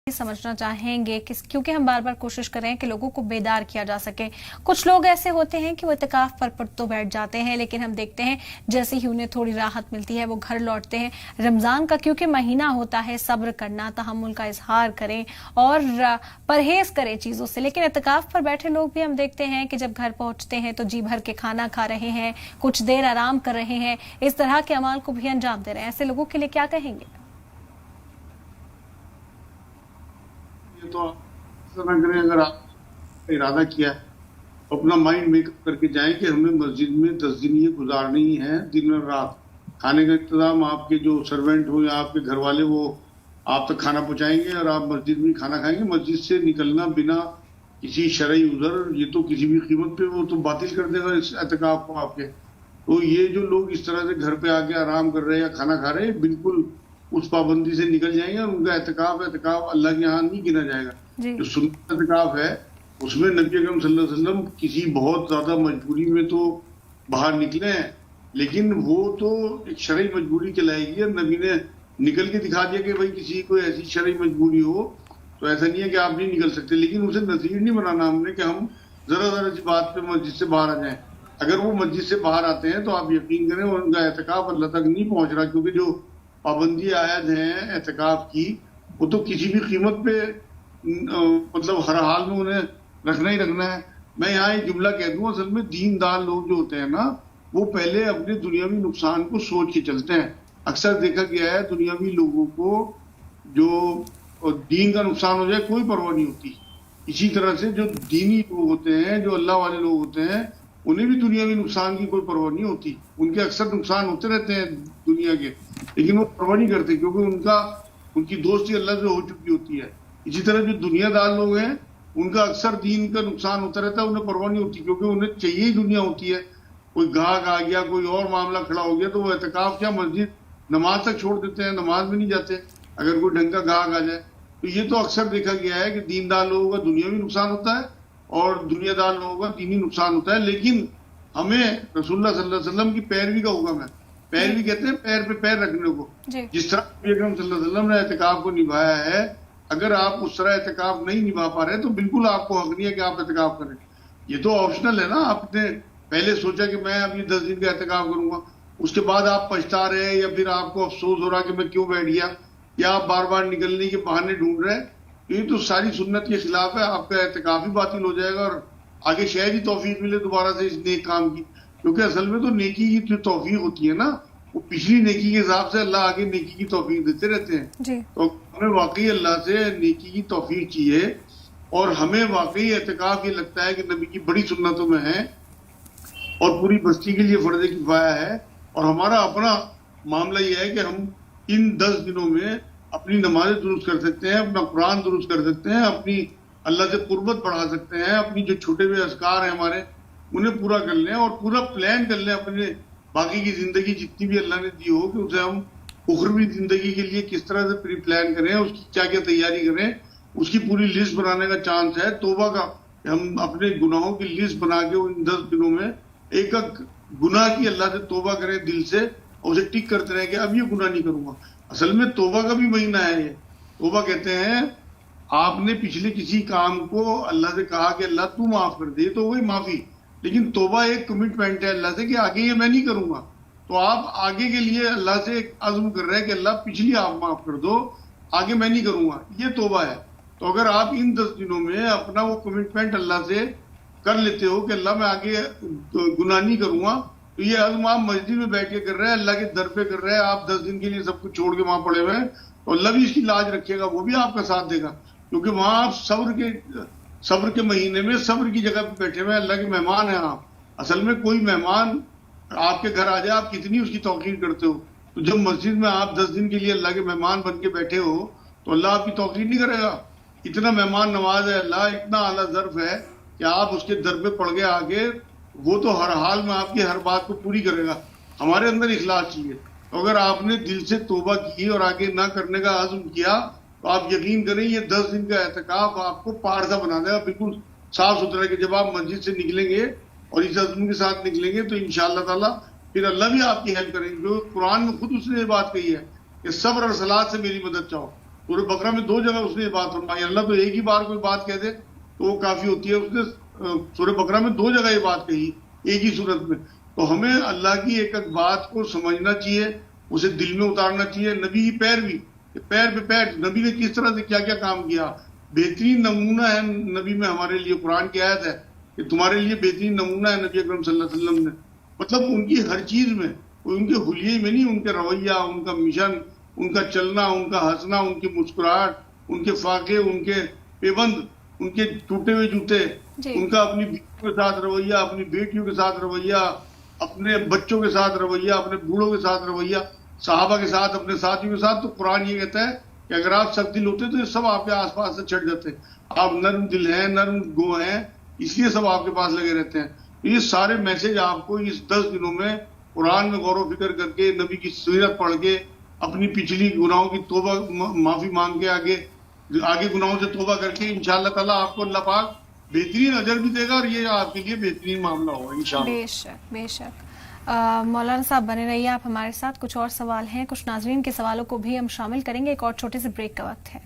समझना चाहेंगे कि क्योंकि हम बार बार कोशिश कर रहे हैं कि लोगों को बेदार किया जा सके। कुछ लोग ऐसे होते हैं कि वो इत्तेकाफ पर तो बैठ जाते हैं, लेकिन हम देखते हैं जैसे ही उन्हें थोड़ी राहत मिलती है वो घर लौटते हैं। रमजान का क्योंकि महीना होता है, सब्र करना, तहम्मुल का इजहार करें और परहेज करें चीजों से। लेकिन इत्तेकाफ पर बैठे लोग भी हम देखते हैं कि जब घर पहुंचते हैं तो जी भर के खाना खा रहे हैं, कुछ देर आराम कर रहे हैं, इस तरह के अमाल को भी अंजाम दे रहे हैं। ऐसे लोगों के लिए क्या कहेंगे? तो करें, अगर आप इरादा किया है अपना माइंड मेकअप करके जाएं कि हमें मस्जिद में 10 दिन ये गुजारनी ही है, दिन और रात। खाने का इंतजाम आपके जो सर्वेंट हो या आपके घर वाले वो आप तक खाना पहुंचाएंगे और आप मस्जिद में खाना खाएंगे। मस्जिद से निकलना बिना किसी शरई उज़र, ये तो किसी भी कीमत पे वो तो बातिल कर देगा इस एतकाफ को आपके। तो ये जो लोग इस तरह से घर पे आके आराम कर रहे हैं या खाना खा रहे हैं, बिल्कुल उस पाबंदी से निकल जाएंगे और उनका एतकाफ अल्लाह के यहाँ नहीं गिना जाएगा। जो सुन्नत एतकाफ है उसमें नबी अकरम सल्लल्लाहु अलैहि वसल्लम किसी बहुत ज्यादा मजबूरी में तो बाहर निकले हैं, लेकिन वो तो एक शरई मजबूरी कहलाएगी और नबी ने निकल के दिखा दिया कि भाई किसी को ऐसी शरई मजबूरी हो तो ऐसा नहीं है कि आप नहीं निकल सकते। लेकिन उसे नज़ीर नहीं बनाना हमने कि हम जरा सी बात पे मस्जिद से बाहर आ जाएं। अगर वो मस्जिद से बाहर आते हैं तो आप यकीन करें उनका एतकाफ अल्लाह तक नहीं पहुंच रहा, क्योंकि जो पाबंदी आयत है एतकाफ की वो तो किसी भी कीमत पे मतलब हर हाल में उन्हें रखना ही रखना है। मैं यहाँ एक जुमला कह दूं, असल में दीनदार लोग जो होते हैं ना वो पहले अपने दुनियावी नुकसान को सोच के चलते हैं। अक्सर देखा गया है दुनियावी लोगों को जो दीन का नुकसान हो जाए कोई परवाह नहीं होती। इसी तरह से जो दीनी लोग होते हैं, जो अल्लाह वाले लोग होते हैं, उन्हें भी दुनियावी नुकसान की कोई परवाह नहीं होती। उनके अक्सर नुकसान होते रहते हैं दुनिया के, लेकिन वो परवाह नहीं करते क्योंकि उनकी दोस्ती अल्लाह से हो चुकी होती है। इसी तरह जो दुनियादार लोग हैं उनका अक्सर दीन का नुकसान होता रहता है, उन्हें परवाह नहीं होती क्योंकि उन्हें चाहिए ही दुनिया होती है। कोई गाहक आ गया, कोई और मामला खड़ा हो गया तो वो एतकाफ क्या मस्जिद नमाज तक छोड़ देते हैं, नमाज में नहीं जाते अगर कोई ढंग का गाहक आ जाए। तो ये तो अक्सर देखा गया है कि दीनदार लोगों का दुनियावी नुकसान होता है और दुनियादार लोगों का दीनी नुकसान होता है। लेकिन हमें रसूलुल्लाह सल्लल्लाहु अलैहि वसल्लम की पैरवी का हुक्म है। पैरवी कहते हैं पैर पे पैर रखने को। जिस तरह नबी अकरम सल्लल्लाहु अलैहि वसल्लम ने एतकाफ को निभाया है, अगर आप उस तरह एतकाफ नहीं निभा पा रहे तो बिल्कुल आपको हक नहीं है कि आप एतकाफ करें। ये तो ऑप्शनल है ना। आपने पहले सोचा कि मैं अभी 10 दिन का एतकाफ करूंगा, उसके बाद आप पछता रहे या फिर आपको अफसोस हो रहा कि मैं क्यों बैठ गया, या आप बार बार निकलने के बहाने ढूंढ रहे हैं, ये तो सारी सुन्नत के खिलाफ है। आपका एतकाफ ही बातिल हो जाएगा और आगे शायद ही तौफीक मिले दोबारा से इस नेक काम की। क्योंकि असल में तो नेकी की जो तौफीक होती है ना, वो पिछली नेकी के हिसाब से अल्लाह आगे नेकी की तौफीक देते रहते हैं। तो हमें वाकई अल्लाह से नेकी की तौफीक चाहिए और हमें वाकई एतकाफ ये लगता है कि नबी की बड़ी सुन्नतों में है और पूरी बस्ती के लिए फर्ज किफाया है। और हमारा अपना मामला ये है कि हम इन 10 दिनों में अपनी नमाजें दुरुस्त कर सकते हैं, अपना कुरान दुरुस्त कर सकते हैं, अपनी अल्लाह से कुर्बत बढ़ा सकते हैं, अपनी जो छोटे हुए अज़कार हैं हमारे उन्हें पूरा कर लें और पूरा प्लान कर लें अपने बाकी की जिंदगी जितनी भी अल्लाह ने दी हो कि उसे हम उखरवी जिंदगी के लिए किस तरह से प्री प्लान करें, उसकी क्या क्या तैयारी करें, उसकी पूरी लिस्ट बनाने का चांस है। तौबा का हम अपने गुनाहों की लिस्ट बना के उन 10 दिनों में एक एक गुनाह की अल्लाह से तौबा करें दिल से और उसे टिक करते रहे कि अब ये गुनाह नहीं करूंगा। असल में तौबा का भी महीना है ये। तौबा कहते हैं आपने पिछले किसी काम को अल्लाह से कहा कि अल्लाह तू माफ कर दे, तो वही माफी। लेकिन तौबा एक कमिटमेंट है अल्लाह से कि आगे ये मैं नहीं करूंगा। तो आप आगे के लिए अल्लाह से एक अज़्म कर रहे हैं कि अल्लाह पिछली आप माफ कर दो, आगे मैं नहीं करूंगा, ये तौबा है। तो अगर आप इन 10 दिनों में अपना वो कमिटमेंट अल्लाह से कर लेते हो कि अल्लाह मैं आगे गुनाह नहीं करूंगा, तो ये अज़्म आप मस्जिद में बैठ के कर रहे हैं, अल्लाह के दर पे कर रहे हैं, आप 10 दिन के लिए सब कुछ छोड़ के वहां पड़े हुए हैं, तो अल्लाह भी इसकी लाज रखेगा, वो भी आपका साथ देगा। क्योंकि वहां आप सब्र के महीने में सब्र की जगह पे बैठे हुए हैं, अल्लाह के मेहमान हैं आप। असल में कोई मेहमान आपके घर आ जाए आप कितनी उसकी तौकीर करते हो। तो जब मस्जिद में आप 10 दिन के लिए अल्लाह के मेहमान बन के बैठे हो तो अल्लाह आपकी तौकीर नहीं करेगा। इतना मेहमान नवाज है अल्लाह, इतना आला ज़र्फ है कि आप उसके दर पे पड़ गए आगे, वो तो हर हाल में आपकी हर बात को पूरी करेगा। हमारे अंदर इखलास चाहिए। तो अगर आपने दिल से तौबा की और आगे ना करने का अज़्म किया तो आप यकीन करें ये 10 दिन का एतकाफ आपको पहाड़ सा बना देगा, बिल्कुल साफ सुथरा। कि जब आप मस्जिद से निकलेंगे और इस अज़्म के साथ निकलेंगे तो इंशाअल्लाह ताला फिर अल्लाह भी आपकी हेल्प करेंगे। जो कुरान में खुद उसने ये बात कही है कि सब्र और सलात से मेरी मदद चाहो। سورہ بقرہ میں 2 جگہ اس نے یہ بات فرمائی. اللہ تو ایک ہی بار کوئی بات کہہ دے تو وہ کافی ہوتی ہے. اس نے سورہ بقرہ میں 2 جگہ یہ بات کہی ایک ہی صورت میں. تو ہمیں اللہ کی ایک ایک بات کو سمجھنا چاہیے, اسے دل میں اتارنا چاہیے. نبی کی پیروی, پیر پہ پیر, نبی نے کس طرح سے کیا کیا کام کیا. بہترین نمونہ ہے نبی میں ہمارے لیے قرآن کی آیت ہے کہ تمہارے لیے بہترین نمونہ ہے نبی اکرم صلی اللہ علیہ وسلم نے. مطلب ان کی ہر چیز میں, ان کے حلیے میں نہیں, ان کے رویہ, ان کا مشن, ان کا چلنا, ان کا ہنسنا, ان کی مسکراہٹ, ان کے فاقے, ان کے پیبند, ان کے ٹوٹے ہوئے جوتے, ان کا اپنی بیٹیوں کے ساتھ رویہ, اپنی بیٹیوں کے ساتھ رویہ, اپنے بچوں کے ساتھ رویہ, اپنے بوڑھوں کے ساتھ رویہ, صحابہ کے ساتھ, اپنے ساتھیوں کے ساتھ. تو قرآن یہ کہتا ہے کہ اگر آپ سخت دل ہوتے تو یہ سب آپ کے آس پاس سے چھٹ جاتے. آپ نرم دل ہیں, نرم گو ہیں, اس لیے سب آپ کے پاس لگے رہتے ہیں. یہ سارے میسج آپ کو اس 10 دنوں میں قرآن میں غور و فکر کر کے, نبی کی سیرت پڑھ کے, اپنی پچھلی گناہوں کی توبہ معافی مانگ کے, آگے گناہوں سے توبہ کر کے انشاءاللہ تعالیٰ آپ کو اللہ پاک بہترین اجر بھی دے گا, اور یہ آپ کے لیے بہترین معاملہ ہوگا انشاءاللہ. بے شک بے شک. مولانا صاحب بنے رہیے آپ ہمارے ساتھ. کچھ اور سوال ہیں, کچھ ناظرین کے سوالوں کو بھی ہم شامل کریں گے. ایک اور چھوٹے سے بریک کا وقت ہے.